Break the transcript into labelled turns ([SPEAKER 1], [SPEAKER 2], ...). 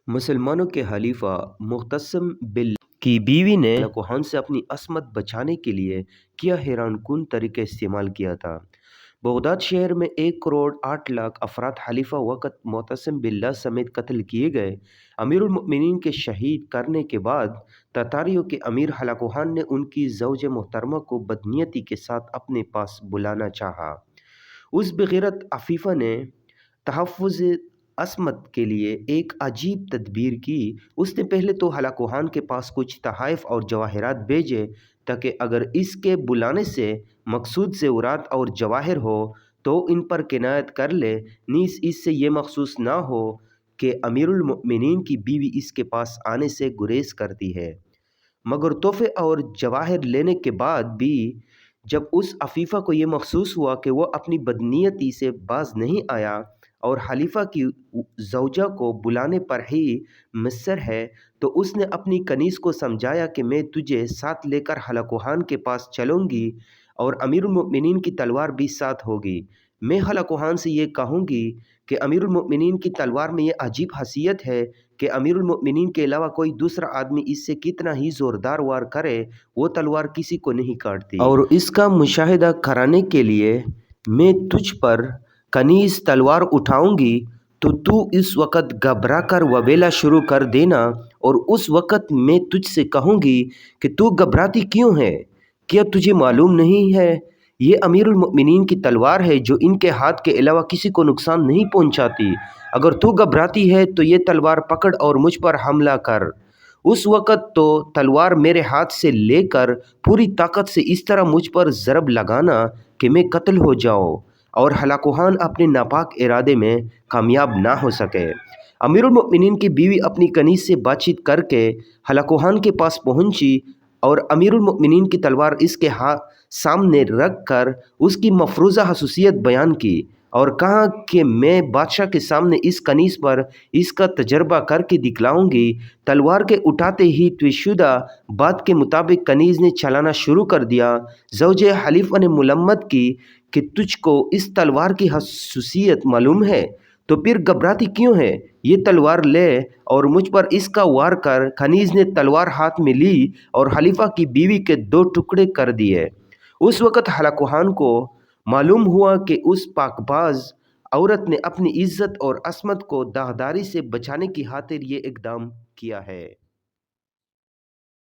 [SPEAKER 1] مسلمانوں کے حلیفہ مختصم باللہ کی بیوی نے کوہان سے اپنی عصمت بچانے کے لیے کیا حیران کن طریقہ استعمال کیا تھا۔ بغداد شہر میں 1,08,00,000 افراد حلیفہ وقت معتصم باللہ سمیت قتل کیے گئے۔ امیر المؤمنین کے شہید کرنے کے بعد تاتاریوں کے امیر ہلاکوہان نے ان کی زوجہ محترمہ کو بدنیتی کے ساتھ اپنے پاس بلانا چاہا۔ اس بغیرت عفیفہ نے تحفظ عصمت کے لیے ایک عجیب تدبیر کی۔ اس نے پہلے تو ہلاکوہان کے پاس کچھ تحائف اور جواہرات بھیجے تاکہ اگر اس کے بلانے سے مقصود زیورات اور جواہر ہو تو ان پر کنایت کر لے، نیز اس سے یہ محسوس نہ ہو کہ امیر المؤمنین کی بیوی اس کے پاس آنے سے گریز کرتی ہے۔ مگر تحفے اور جواہر لینے کے بعد بھی جب اس عفیفہ کو یہ محسوس ہوا کہ وہ اپنی بدنیتی سے باز نہیں آیا اور خلیفہ کی زوجہ کو بلانے پر ہی مصر ہے، تو اس نے اپنی کنیز کو سمجھایا کہ میں تجھے ساتھ لے کر ہلاکوہان کے پاس چلوں گی اور امیر المؤمنین کی تلوار بھی ساتھ ہوگی۔ میں ہلاکوہان سے یہ کہوں گی کہ امیر المؤمنین کی تلوار میں یہ عجیب خاصیت ہے کہ امیر المؤمنین کے علاوہ کوئی دوسرا آدمی اس سے کتنا ہی زوردار وار کرے، وہ تلوار کسی کو نہیں کاٹتی۔ اور اس کا مشاہدہ کرانے کے لیے میں تجھ پر کنیز تلوار اٹھاؤں گی تو اس وقت گھبرا کر وبیلہ شروع کر دینا، اور اس وقت میں تجھ سے کہوں گی کہ تو گھبراتی کیوں ہے؟ کیا تجھے معلوم نہیں ہے یہ امیر المؤمنین کی تلوار ہے جو ان کے ہاتھ کے علاوہ کسی کو نقصان نہیں پہنچاتی؟ اگر تو گھبراتی ہے تو یہ تلوار پکڑ اور مجھ پر حملہ کر۔ اس وقت تو تلوار میرے ہاتھ سے لے کر پوری طاقت سے اس طرح مجھ پر ضرب لگانا کہ میں قتل ہو جاؤں اور ہلاکوہان اپنے ناپاک ارادے میں کامیاب نہ ہو سکے۔ امیر المؤمنین کی بیوی اپنی کنیز سے بات چیت کر کے ہلاکوہان کے پاس پہنچی اور امیر المؤمنین کی تلوار اس کے سامنے رکھ کر اس کی مفروضہ خصوصیت بیان کی اور کہا کہ میں بادشاہ کے سامنے اس کنیز پر اس کا تجربہ کر کے دکھلاؤں گی۔ تلوار کے اٹھاتے ہی طے شدہ بات کے مطابق کنیز نے چلانا شروع کر دیا۔ زوجہ خلیفہ نے ملامت کی کہ تجھ کو اس تلوار کی خصوصیت معلوم ہے تو پھر گھبراتی کیوں ہے؟ یہ تلوار لے اور مجھ پر اس کا وار کر۔ کنیز نے تلوار ہاتھ میں لی اور خلیفہ کی بیوی کے 2 ٹکڑے کر دیے۔ اس وقت ہلاکوہان کو معلوم ہوا کہ اس پاکباز عورت نے اپنی عزت اور عصمت کو داغداری سے بچانے کی خاطر یہ اقدام کیا ہے۔